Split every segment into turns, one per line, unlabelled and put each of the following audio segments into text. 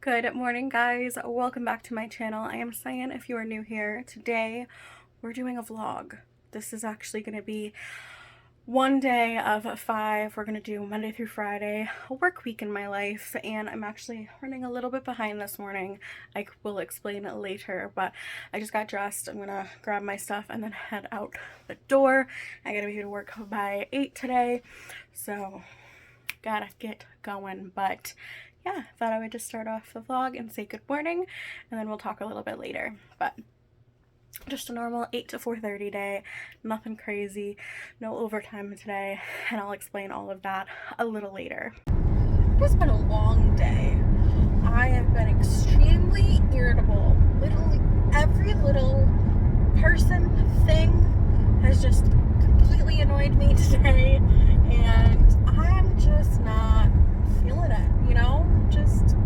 Good morning, guys. Welcome back to my channel. I am Cyan if you are new here. Today we're doing a vlog. This is actually going to be one day of 5. We're going to do Monday through Friday, a work week in my life, and I'm actually running a little bit behind this morning. I will explain it later, but I just got dressed. I'm going to grab my stuff and then head out the door. I got to be to work by 8 today, so gotta get going. But yeah, thought I would just start off the vlog and say good morning, and then we'll talk a little bit later. But just a normal 8 to 4:30 day, nothing crazy, no overtime today, and I'll explain all of that a little later. It has been a long day. I have been extremely irritable. Literally every little person, thing has just completely annoyed me today, and I'm just not feeling it, you know? Just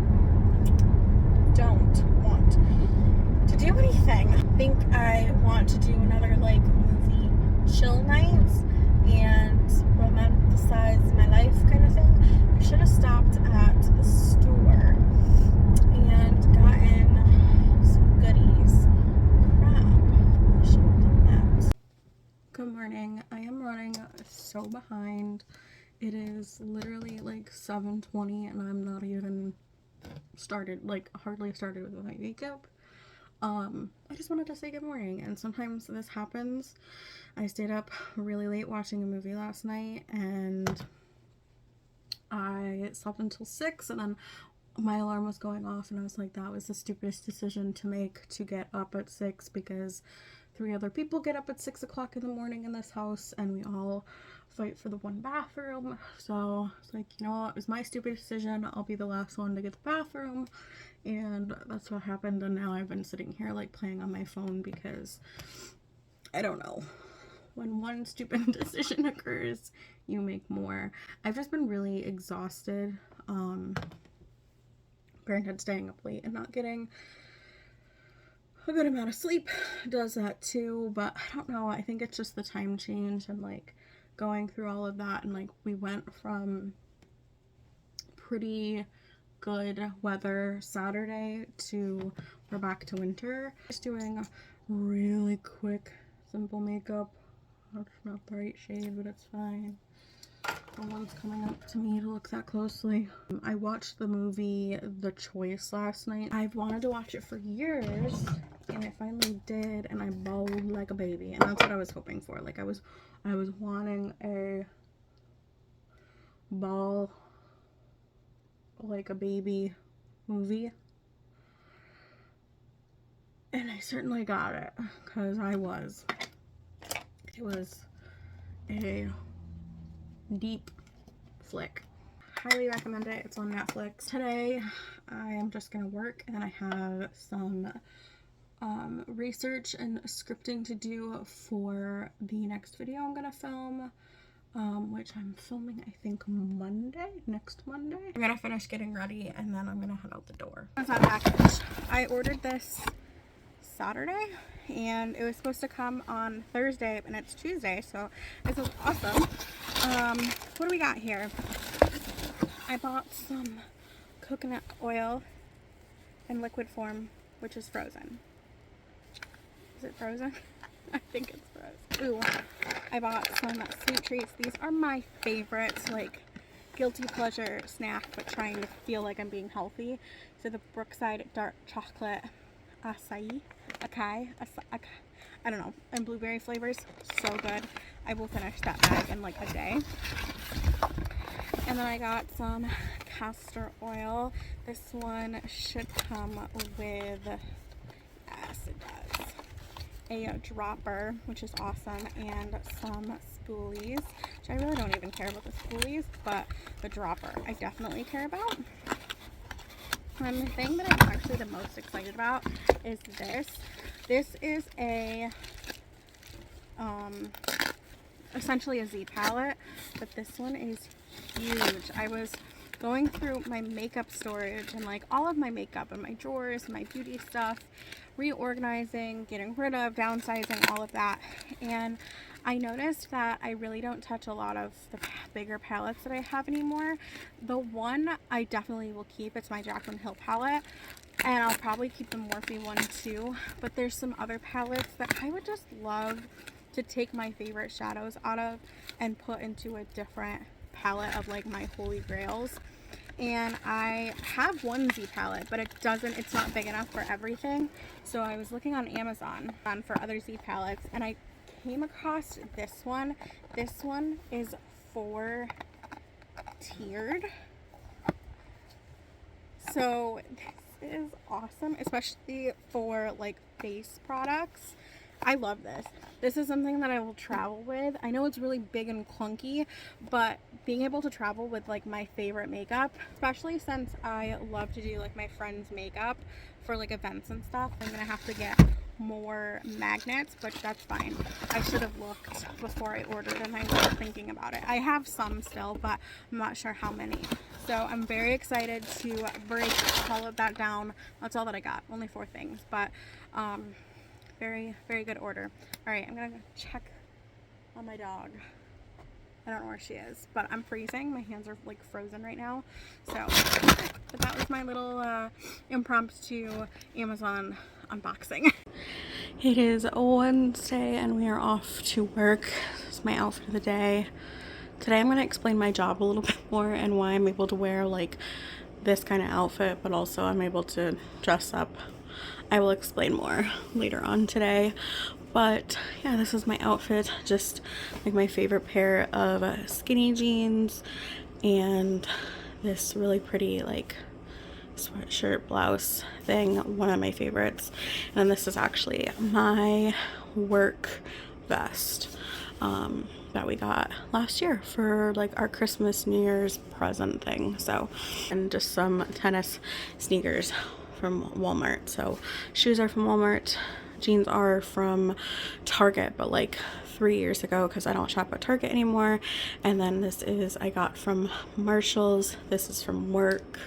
don't want to do anything. I think I want to do another movie chill nights and romanticize my life kind of thing. I should have stopped at the store and gotten some goodies. Crap. I should have done that. Good morning. I am running so behind. It is literally 7:20 and I'm not even started, hardly started with my makeup. I just wanted to say good morning, and sometimes this happens. I stayed up really late watching a movie last night and I slept until 6, and then my alarm was going off and I was like, that was the stupidest decision to make, to get up at 6, because 3 other people get up at 6 o'clock in the morning in this house and we all fight for the one bathroom. So it's like, you know what, it was my stupid decision. I'll be the last one to get the bathroom, and that's what happened. And now I've been sitting here playing on my phone because I don't know, when one stupid decision occurs you make more. I've just been really exhausted. Granted, staying up late and not getting a good amount of sleep does that too, but I don't know, I think it's just the time change and going through all of that, and we went from pretty good weather Saturday to we're back to winter. Just doing a really quick simple makeup. It's not the right shade, but it's fine. No one's coming up to me to look that closely. I watched the movie The Choice last night. I've wanted to watch it for years, and I finally did, and I bawled like a baby, and that's what I was hoping for. I was wanting a bawl like a baby movie, and I certainly got it, because it was a deep flick. Highly recommend it. It's on Netflix. Today I am just gonna work, and I have some research and scripting to do for the next video I'm gonna film, which I'm filming I think next Monday. I'm gonna finish getting ready and then I'm gonna head out the door. What's that package? I ordered this Saturday and it was supposed to come on Thursday, and it's Tuesday, so this is awesome. What do we got here? I bought some coconut oil in liquid form, which is frozen. Is it frozen? I think it's frozen. Ooh, I bought some sweet treats. These are my favorites, guilty pleasure snack, but trying to feel like I'm being healthy. So the Brookside dark chocolate acai, I don't know, and blueberry flavors, so good. I will finish that bag in a day. And then I got some castor oil. This one should come with, yes it does, a dropper, which is awesome, and some spoolies, which I really don't even care about the spoolies, but the dropper I definitely care about. And the thing that I'm actually the most excited about is this. This is a essentially a Z palette, but this one is huge. I was going through my makeup storage and like all of my makeup and my drawers, my beauty stuff, reorganizing, getting rid of, downsizing, all of that. And I noticed that I really don't touch a lot of the bigger palettes that I have anymore. The one I definitely will keep, it's my Jaclyn Hill palette, and I'll probably keep the Morphe one too. But there's some other palettes that I would just love to take my favorite shadows out of and put into a different palette of like my holy grails. And I have one Z palette, but it's not big enough for everything. So I was looking on Amazon for other Z palettes, and I came across this one. This one is 4 tiered. So this is awesome, especially for like face products. I love this. This is something that I will travel with. I know it's really big and clunky, but being able to travel with like my favorite makeup, especially since I love to do like my friends' makeup for like events and stuff, I'm gonna have to get more magnets, but that's fine. I should have looked before I ordered, and I was thinking about it. I have some still, but I'm not sure how many. So I'm very excited to break all of that down. That's all that I got, only 4 things, but very, very good order. All right, I'm gonna go check on my dog. I don't know where she is, but I'm freezing. My hands are like frozen right now. So, but that was my little impromptu Amazon unboxing. It is Wednesday and we are off to work. This is my outfit of the day. Today I'm gonna explain my job a little bit more and why I'm able to wear like this kind of outfit, but also I'm able to dress up. I will explain more later on today, but yeah, this is my outfit. Just like my favorite pair of skinny jeans and this really pretty like sweatshirt blouse thing, one of my favorites. And then this is actually my work vest that we got last year for like our Christmas, New Year's present thing. So, and just some tennis sneakers from Walmart. So shoes are from Walmart, jeans are from Target, but like 3 years ago because I don't shop at Target anymore. And then this is I got from Marshall's. This is from work.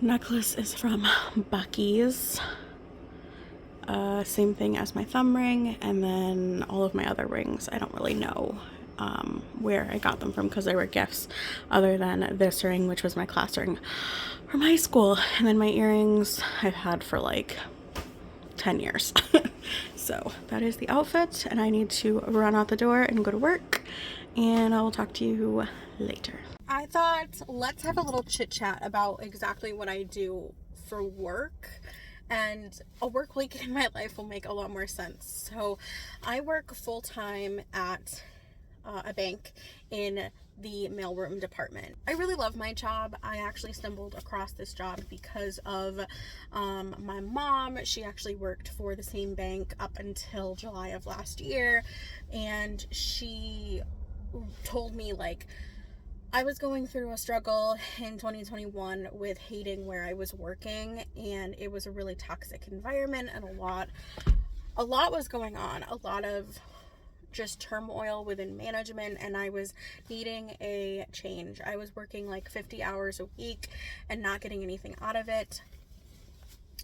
Necklace is from Bucky's. Same thing as my thumb ring, and then all of my other rings I don't really know where I got them from because they were gifts, other than this ring, which was my class ring from high school. And then my earrings I've had for like 10 years. So that is the outfit, and I need to run out the door and go to work, and I will talk to you later. I thought let's have a little chit chat about exactly what I do for work, and a work week in my life will make a lot more sense. So I work full-time at a bank in the mailroom department. I really love my job. I actually stumbled across this job because of my mom. She actually worked for the same bank up until July of last year, and she told me like I was going through a struggle in 2021 with hating where I was working, and it was a really toxic environment, and a lot was going on, a lot of just turmoil within management, and I was needing a change. I was working like 50 hours a week and not getting anything out of it.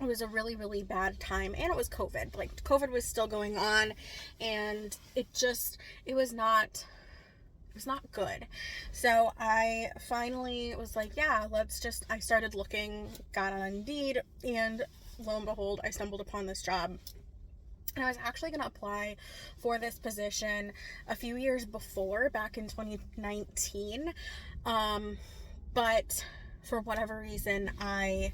It was a really, really bad time, and it was COVID. Like COVID was still going on, and it was not good. So I finally was like, yeah, I started looking, got on Indeed, and lo and behold, I stumbled upon this job. And I was actually going to apply for this position a few years before, back in 2019. But for whatever reason, I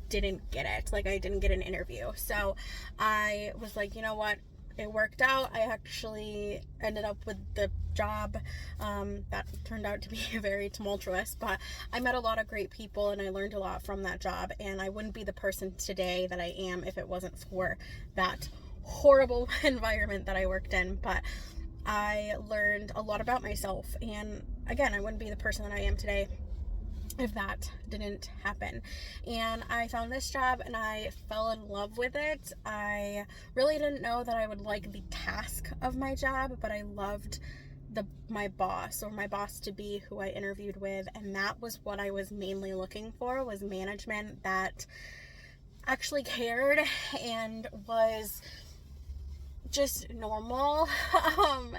didn't get it. Like, I didn't get an interview. So I was like, you know what? It worked out. I actually ended up with the job. That turned out to be very tumultuous, but I met a lot of great people and I learned a lot from that job. And I wouldn't be the person today that I am if it wasn't for that horrible environment that I worked in. But I learned a lot about myself, and again, I wouldn't be the person that I am today if that didn't happen. And I found this job and I fell in love with it. I really didn't know that I would like the task of my job, but I loved my boss, or my boss to be, who I interviewed with, and that was what I was mainly looking for, was management that actually cared and was just normal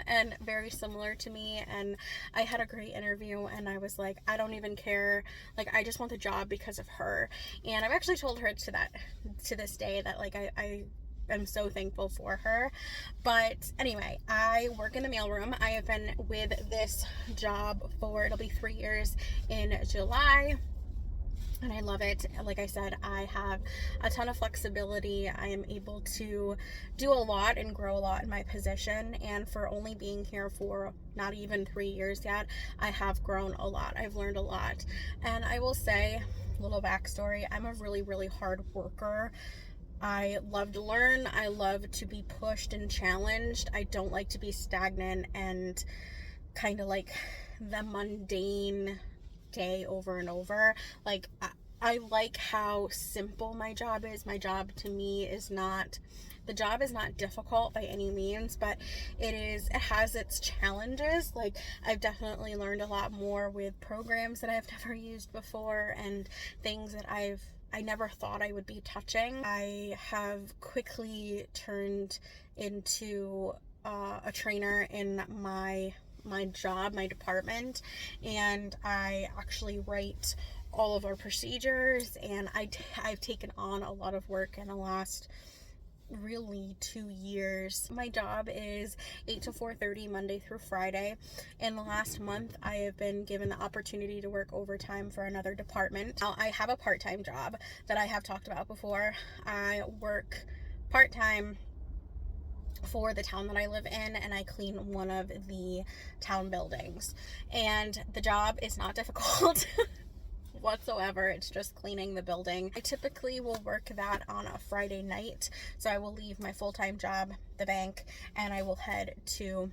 and very similar to me. And I had a great interview, and I was like, I don't even care, like, I just want the job because of her. And I've actually told her to this day that, like, I'm so thankful for her. But anyway, I work in the mailroom. I have been with this job for, it'll be 3 years in July, and I love it. Like I said, I have a ton of flexibility. I am able to do a lot and grow a lot in my position, and for only being here for not even 3 years yet, I have grown a lot. I've learned a lot. And I will say, little backstory, I'm a really, really hard worker. I love to learn. I love to be pushed and challenged. I don't like to be stagnant and kind of like the mundane day over and over. Like, I like how simple my job is. My job to me is not, the job is not difficult by any means, but it has its challenges. Like, I've definitely learned a lot more with programs that I've never used before, and things that I never thought I would be touching. I have quickly turned into a trainer in my job, my department, and I actually write all of our procedures, and I've taken on a lot of work in the last really 2 years. My job is 8 to 4:30 Monday through Friday. In the last month, I have been given the opportunity to work overtime for another department. Now, I have a part-time job that I have talked about before. I work part-time for the town that I live in, and I clean one of the town buildings, and the job is not difficult whatsoever. It's just cleaning the building. I typically will work that on a Friday night, so I will leave my full-time job, the bank, and I will head to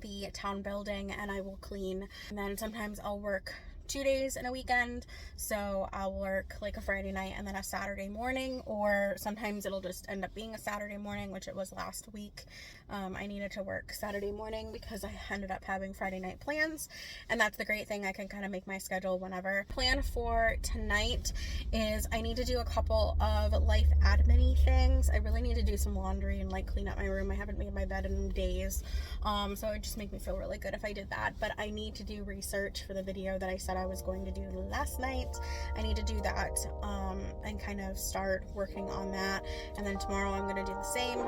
the town building and I will clean. And then sometimes I'll work 2 days in a weekend, so I'll work like a Friday night and then a Saturday morning, or sometimes it'll just end up being a Saturday morning, which it was last week. I needed to work Saturday morning because I ended up having Friday night plans, and that's the great thing. I can kind of make my schedule whenever. Plan for tonight is I need to do a couple of life admin-y things. I really need to do some laundry and like clean up my room. I haven't made my bed in days, so it would just make me feel really good if I did that. But I need to do research for the video that I said I was going to do last night. I need to do that and kind of start working on that, and then tomorrow I'm going to do the same.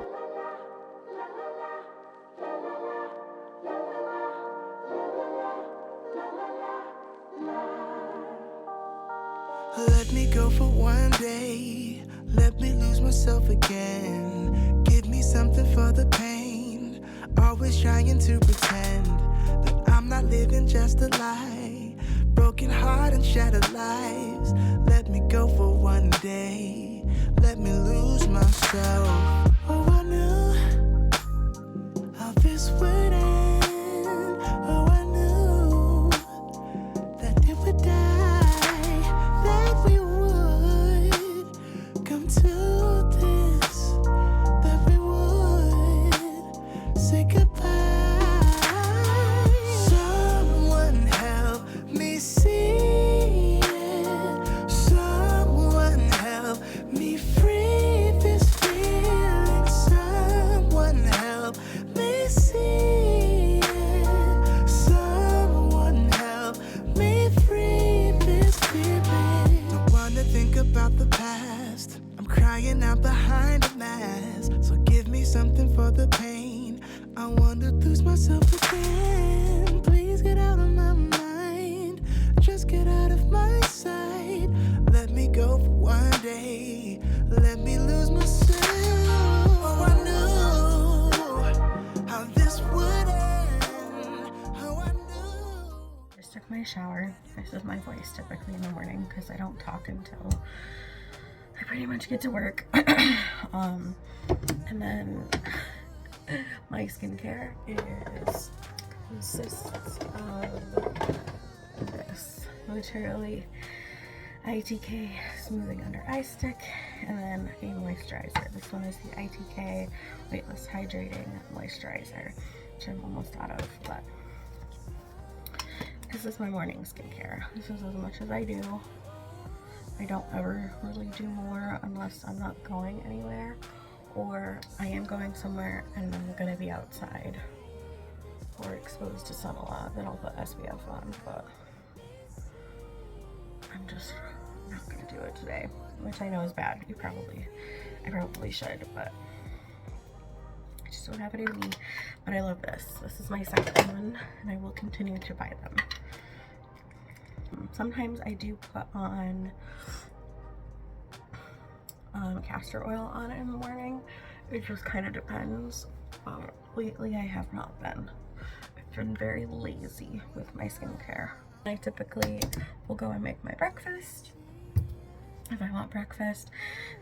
Let me go for one day, let me lose myself again. Give me something for the pain, always trying to pretend that I'm not living just a lie. Broken heart and shattered lives. Let me go for one day, let me lose myself. Oh, I knew how this would end. Oh, I knew that it would die, that we would come to this, that we would say goodbye. Someone help me see it. Someone help me free this feeling. Someone help me see it. Someone help me free this feeling. I wanna think about the past. I'm crying out behind a mask. So give me something for the pain. I wanna lose myself again. Please get out of my mind. Just get out of my sight. Let me go for one day. Let me lose myself. Oh, I knew how this would end. Oh, I knew.
Just took my shower. This is my voice typically in the morning because I don't talk until I pretty much get to work. And then my skincare consists of this, literally ITK Smoothing Under Eye Stick, and then a moisturizer. This one is the ITK Weightless Hydrating Moisturizer. which I'm almost out of, but this is my morning skincare. This is as much as I do. I don't ever really do more unless I'm not going anywhere, or I am going somewhere and I'm gonna be outside or exposed to sun a lot, then I'll put SPF on, but I'm just not gonna do it today, which I know is bad. I probably should, but I just don't have it in me. But I love this. This is my second one, and I will continue to buy them. Sometimes I do put on castor oil on it in the morning. It just kind of depends. Lately I have not been. I've been very lazy with my skincare. I typically will go and make my breakfast if I want breakfast.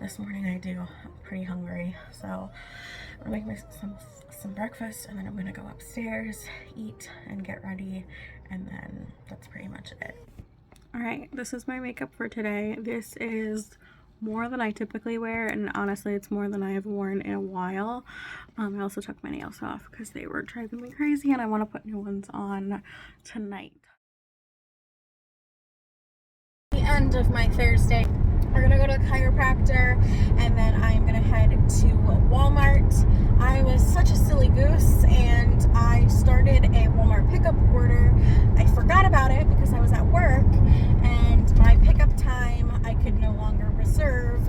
This morning I do. I'm pretty hungry, so I'm gonna make some breakfast, and then I'm gonna go upstairs, eat, and get ready, and then that's pretty much it. Alright, this is my makeup for today. This is more than I typically wear, and honestly it's more than I have worn in a while. I also took my nails off because they were driving me crazy, and I want to put new ones on tonight. The end of my Thursday. We're gonna go to the chiropractor, and then I'm gonna head to Walmart. I was such a silly goose, and I started a Walmart pickup order. I forgot about it because I was at work, and my pickup time I could no longer reserve.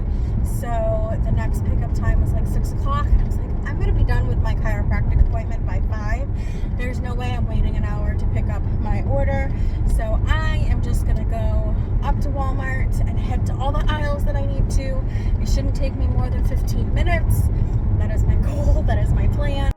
So the next pickup time was like 6 o'clock, and I was like, I'm gonna be done with my chiropractic appointment by 5. There's no way I'm waiting an hour to pick up my order. So I am just gonna go up to Walmart and head to all the aisles that I need to. It shouldn't take me more than 15 minutes. That is my goal, that is my plan.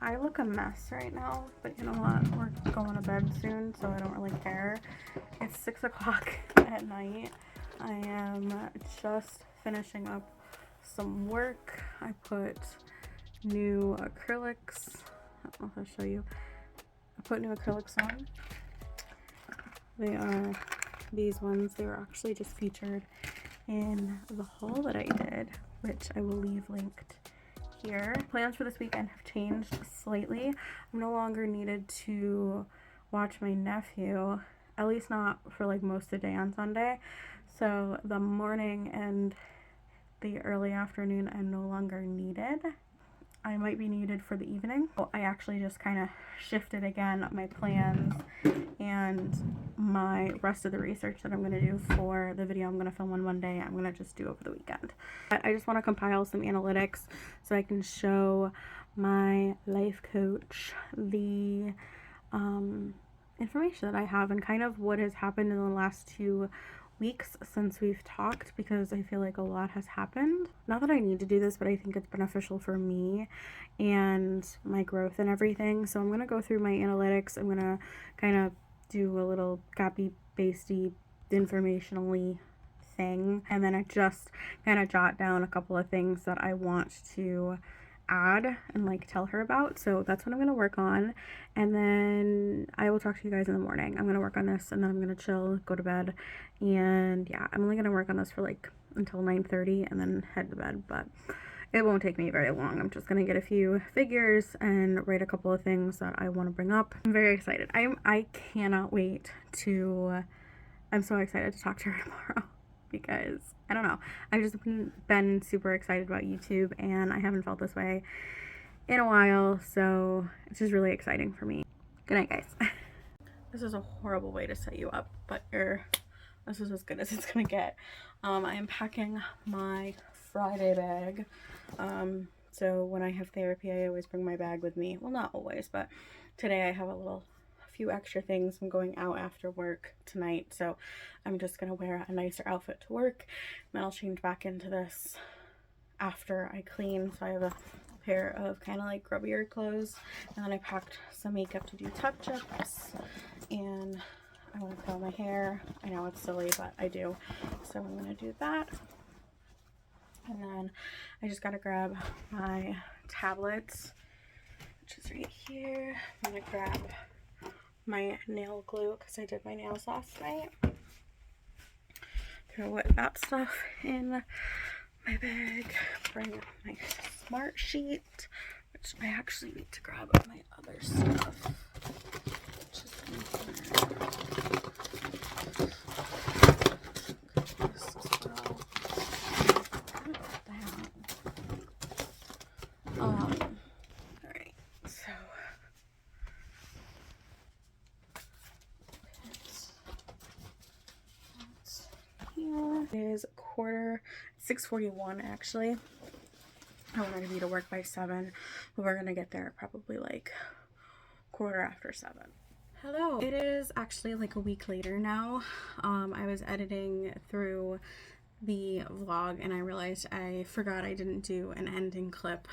I look a mess right now, but you know what? We're going to bed soon, so I don't really care. It's 6 o'clock at night. I am just finishing up some work. I put new acrylics. I don't know if I'll show you. I put new acrylics on. They are these ones. They were actually just featured in the haul that I did, which I will leave linked here. Plans for this weekend have changed slightly. I'm no longer needed to watch my nephew, at least not for like most of the day on Sunday. So the morning and the early afternoon I'm no longer needed. I might be needed for the evening. So I actually just kind of shifted again my plans and my rest of the research that I'm going to do for the video I'm going to film on Monday. I'm going to just do over the weekend. But I just want to compile some analytics so I can show my life coach the information that I have and kind of what has happened in the last 2 weeks since we've talked, because I feel like a lot has happened. Not that I need to do this, but I think it's beneficial for me and my growth and everything. So I'm going to go through my analytics. I'm going to kind of do a little copy pasty informationally thing, and then I just kind of jot down a couple of things that I want to add and like tell her about. So that's what I'm going to work on, and then I will talk to you guys in the morning. I'm going to work on this, and then I'm going to chill, go to bed, and yeah, I'm only going to work on this for like until 9:30 and then head to bed, but it won't take me very long. I'm just going to get a few figures and write a couple of things that I want to bring up. I'm very excited. I cannot wait to I'm so excited to talk to her tomorrow because I don't know. I've just been super excited about YouTube, and I haven't felt this way in a while, so it's just really exciting for me. Good night, guys. This is a horrible way to set you up, but this is as good as it's gonna get. I am packing my Friday bag. So when I have therapy, I always bring my bag with me. Well, not always, but today I have a few extra things. I'm going out after work tonight, so I'm just gonna wear a nicer outfit to work, and then I'll change back into this after I clean. So I have a pair of kind of like grubbier clothes, and then I packed some makeup to do touch-ups, and I want to curl my hair. I know it's silly, but I do, so I'm gonna do that. And then I just gotta grab my tablets, which is right here. I'm gonna grab my nail glue because I did my nails last night. Throw that stuff in my bag. Bring my smart sheet, which I actually need to grab my other stuff. Which is in here. This as well. Alright, so here. It is 6:41 actually. I wanted to be to work by 7, but we're gonna get there probably like 7:15. Hello. It is actually like a week later now. I was editing through the vlog and I realized I forgot I didn't do an ending clip.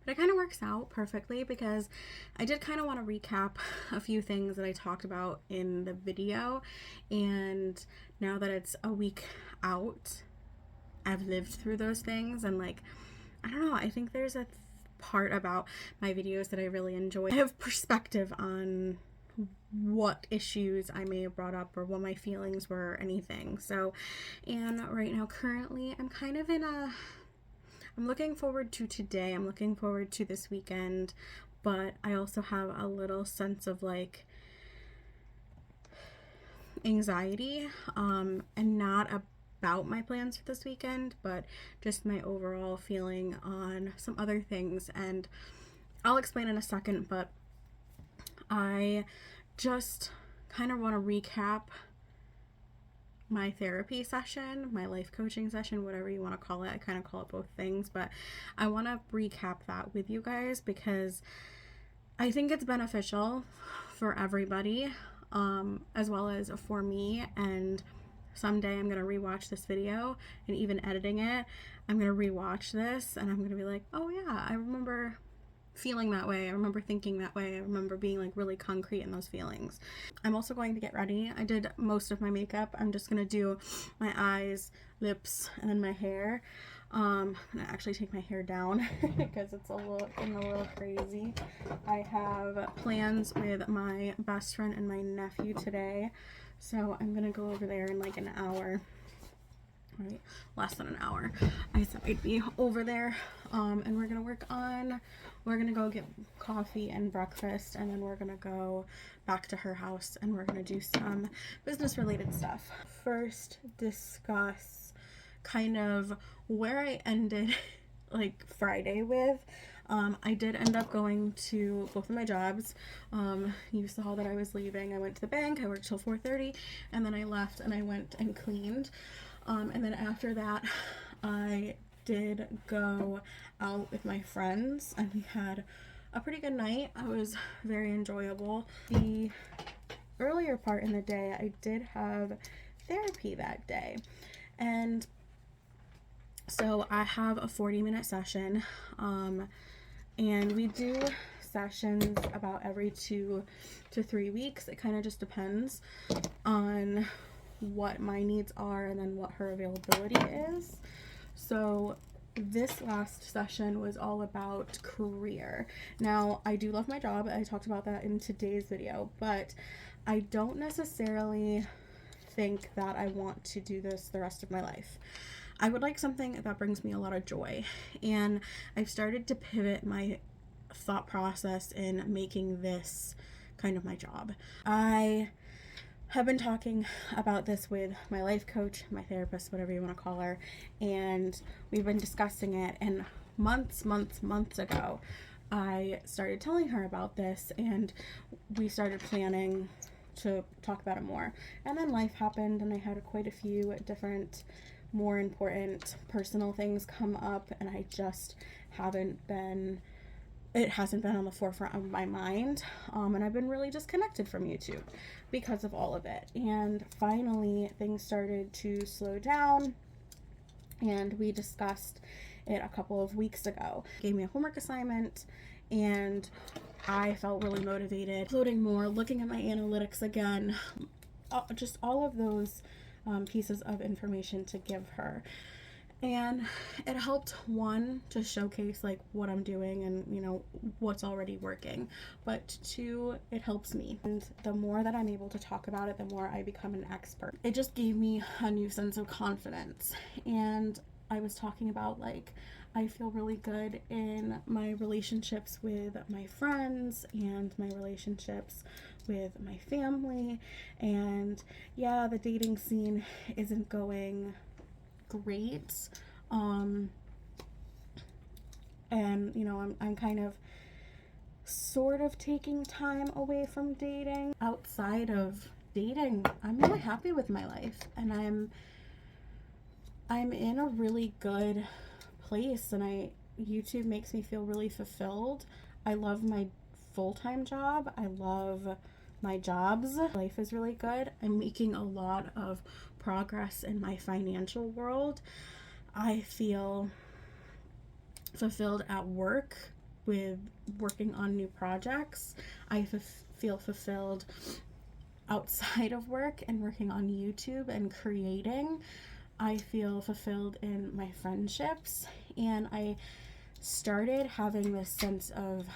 But it kind of works out perfectly because I did kind of want to recap a few things that I talked about in the video, and now that it's a week out, I've lived through those things, and like, I don't know, I think there's a part about my videos that I really enjoy. I have perspective on what issues I may have brought up or what my feelings were or anything. So, and right now currently I'm kind of in I'm looking forward to today. I'm looking forward to this weekend, but I also have a little sense of like anxiety, and not about my plans for this weekend, but just my overall feeling on some other things, and I'll explain in a second. But I just kind of want to recap my therapy session, my life coaching session, whatever you want to call it. I kind of call it both things, but I want to recap that with you guys because I think it's beneficial for everybody, as well as for me. And someday I'm going to rewatch this video, and even editing it, I'm going to rewatch this and I'm going to be like, oh yeah, I remember feeling that way. I remember thinking that way. I remember being like really concrete in those feelings. I'm also going to get ready. I did most of my makeup. I'm just going to do my eyes, lips, and then my hair. I'm going to actually take my hair down because it's getting a little crazy. I have plans with my best friend and my nephew today. So I'm going to go over there in like an hour. Right, less than an hour. I said I'd be over there, and we're gonna go get coffee and breakfast, and then we're gonna go back to her house and we're gonna do some business related stuff. First, discuss kind of where I ended like Friday with. I did end up going to both of my jobs. You saw that I was leaving. I went to the bank. I worked till 4:30, and then I left and I went and cleaned. And then after that, I did go out with my friends, and we had a pretty good night. It was very enjoyable. The earlier part in the day, I did have therapy that day, and so I have a 40-minute session, and we do sessions about every 2 to 3 weeks. It kind of just depends on what my needs are and then what her availability is. So this last session was all about career. Now, I do love my job. I talked about that in today's video, but I don't necessarily think that I want to do this the rest of my life. I would like something that brings me a lot of joy, and I've started to pivot my thought process in making this kind of my job. I have been talking about this with my life coach, my therapist, whatever you want to call her, and we've been discussing it. And months ago, I started telling her about this, and we started planning to talk about it more. And then life happened, and I had quite a few different, more important personal things come up, and I just haven't been. It hasn't been on the forefront of my mind, and I've been really disconnected from YouTube because of all of it. And finally, things started to slow down, and we discussed it a couple of weeks ago. Gave me a homework assignment, and I felt really motivated, uploading more, looking at my analytics again, just all of those pieces of information to give her. And it helped, one, to showcase like what I'm doing and, you know, what's already working, but two, it helps me. And the more that I'm able to talk about it, the more I become an expert. It just gave me a new sense of confidence. And I was talking about, like, I feel really good in my relationships with my friends and my relationships with my family. And yeah, the dating scene isn't going great, and you know, I'm kind of sort of taking time away from dating. Outside of dating, I'm really happy with my life, and I'm in a really good place, and YouTube makes me feel really fulfilled. I love my full-time job. I love my jobs. Life is really good. I'm making a lot of progress in my financial world. I feel fulfilled at work with working on new projects. I feel fulfilled outside of work and working on YouTube and creating. I feel fulfilled in my friendships, and I started having this sense of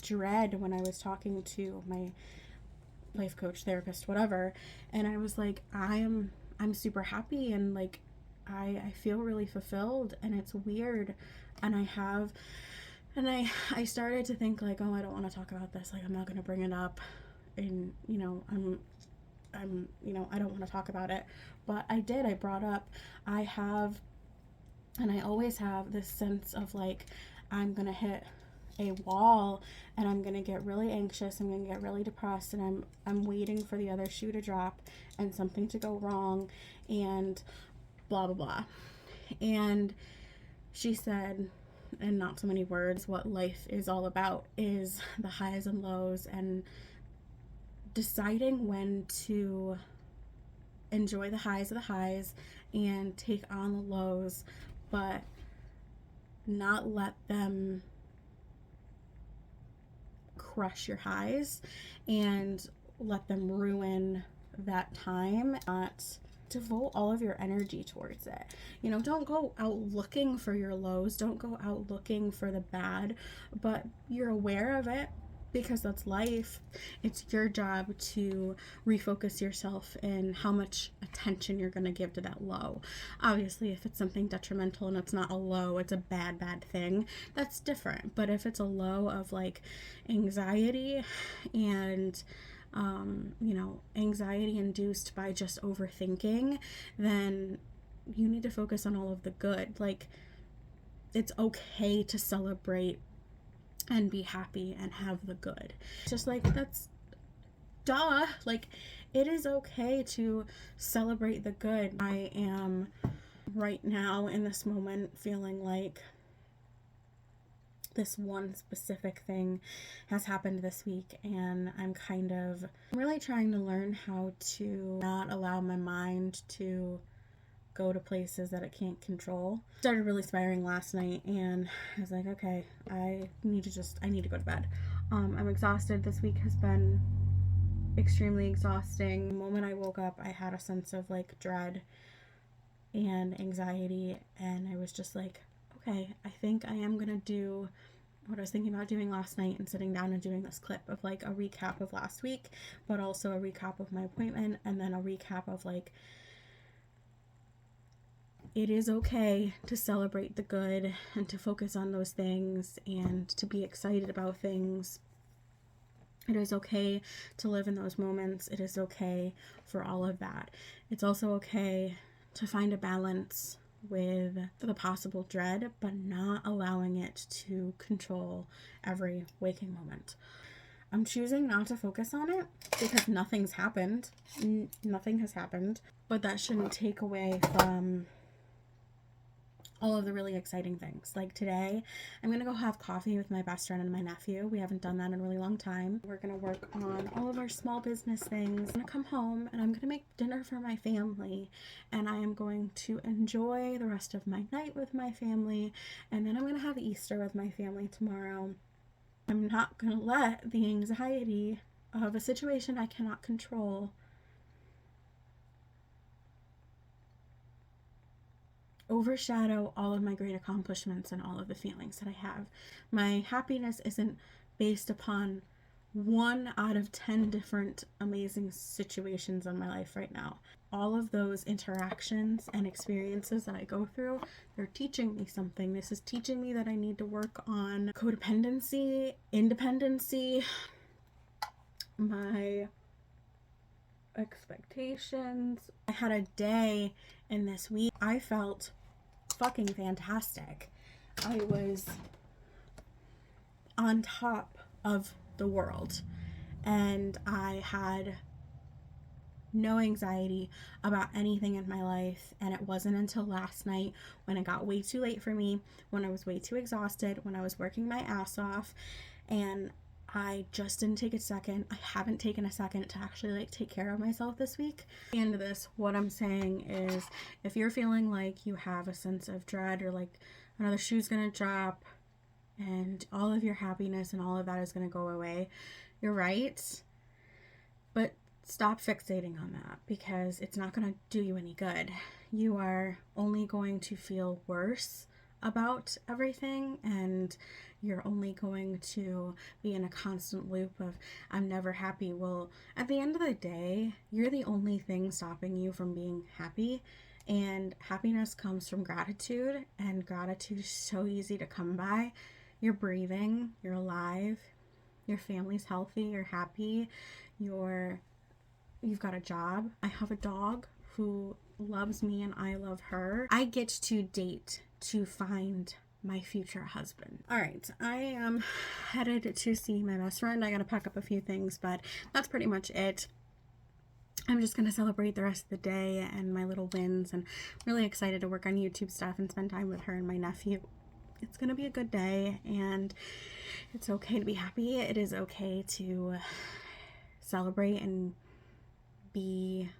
dread when I was talking to my life coach, therapist, whatever, and I was like, I'm super happy, and like I feel really fulfilled, and it's weird. And I started to think like, oh, I don't want to talk about this, like I'm not going to bring it up, and you know, I'm you know, I don't want to talk about it. But I brought up, I have, and I always have this sense of like, I'm going to hit a wall, and I'm gonna get really anxious, I'm gonna get really depressed, and I'm waiting for the other shoe to drop and something to go wrong, and blah blah blah. And she said, in not so many words, what life is all about is the highs and lows, and deciding when to enjoy the highs of the highs and take on the lows, but not let them crush your highs and let them ruin that time. Not devote all of your energy towards it. You know, don't go out looking for your lows, don't go out looking for the bad, but you're aware of it because that's life. It's your job to refocus yourself in how much attention you're going to give to that low. Obviously, if it's something detrimental and it's not a low, it's a bad thing, that's different. But if it's a low of like anxiety and you know, anxiety induced by just overthinking, then you need to focus on all of the good. Like, it's okay to celebrate and be happy and have the good. Just like, that's duh. Like, it is okay to celebrate the good. I am right now in this moment feeling like this one specific thing has happened this week, and I'm really trying to learn how to not allow my mind to go to places that it can't control. Started really spiraling last night, and I was like, okay, I need to go to bed. I'm exhausted. This week has been extremely exhausting. The moment I woke up, I had a sense of like dread and anxiety, and I was just like, okay, I think I am gonna do what I was thinking about doing last night, and sitting down and doing this clip of like a recap of last week, but also a recap of my appointment, and then a recap of like, it is okay to celebrate the good and to focus on those things and to be excited about things. It is okay to live in those moments. It is okay for all of that. It's also okay to find a balance with the possible dread, but not allowing it to control every waking moment. I'm choosing not to focus on it because nothing's happened. Nothing has happened, but that shouldn't take away from all of the really exciting things. Like today, I'm gonna go have coffee with my best friend and my nephew. We haven't done that in a really long time. We're gonna work on all of our small business things. I'm gonna come home and I'm gonna make dinner for my family, and I am going to enjoy the rest of my night with my family, and then I'm gonna have Easter with my family tomorrow. I'm not gonna let the anxiety of a situation I cannot control overshadow all of my great accomplishments and all of the feelings that I have. My happiness isn't based upon 1 out of 10 different amazing situations in my life right now. All of those interactions and experiences that I go through, they're teaching me something. This is teaching me that I need to work on codependency, independency, my expectations. I had a day in this week. I felt fucking fantastic. I was on top of the world, and I had no anxiety about anything in my life. And it wasn't until last night, when it got way too late for me, when I was way too exhausted, when I was working my ass off, and I just didn't take a second. I haven't taken a second to actually take care of myself this week. At the end of this, what I'm saying is, if you're feeling like you have a sense of dread, or like another shoe's gonna drop and all of your happiness and all of that is gonna go away, you're right. But stop fixating on that, because it's not gonna do you any good. You are only going to feel worse about everything, and you're only going to be in a constant loop of I'm never happy. Well, at the end of the day, you're the only thing stopping you from being happy, and happiness comes from gratitude, and gratitude is so easy to come by. You're breathing, you're alive, your family's healthy, you're happy, you've got a job. I have a dog who loves me and I love her. I get to date to find my future husband. All right, I am headed to see my best friend. I gotta pack up a few things, but that's pretty much it. I'm just gonna celebrate the rest of the day and my little wins, and really excited to work on YouTube stuff and spend time with her and my nephew. It's gonna be a good day, and it's okay to be happy. It is okay to celebrate and be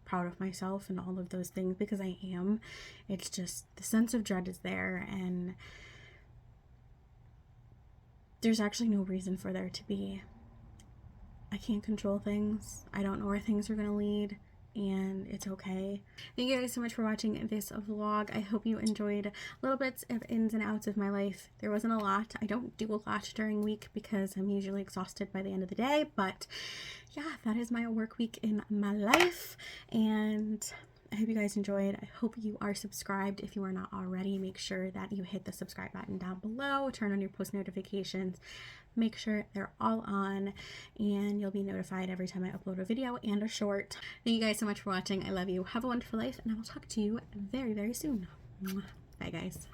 proud of myself and all of those things, because I am. It's just the sense of dread is there, and there's actually no reason for there to be. I can't control things. I don't know where things are going to lead, and it's okay. Thank you guys so much for watching this vlog. I hope you enjoyed little bits of ins and outs of my life. There wasn't a lot. I don't do a lot during week because I'm usually exhausted by the end of the day, but yeah, that is my work week in my life, and I hope you guys enjoyed. I hope you are subscribed. If you are not already, make sure that you hit the subscribe button down below, turn on your post notifications, make sure they're all on, and you'll be notified every time I upload a video and a short. Thank you guys so much for watching. I love you. Have a wonderful life, and I will talk to you very, very soon. Bye, guys.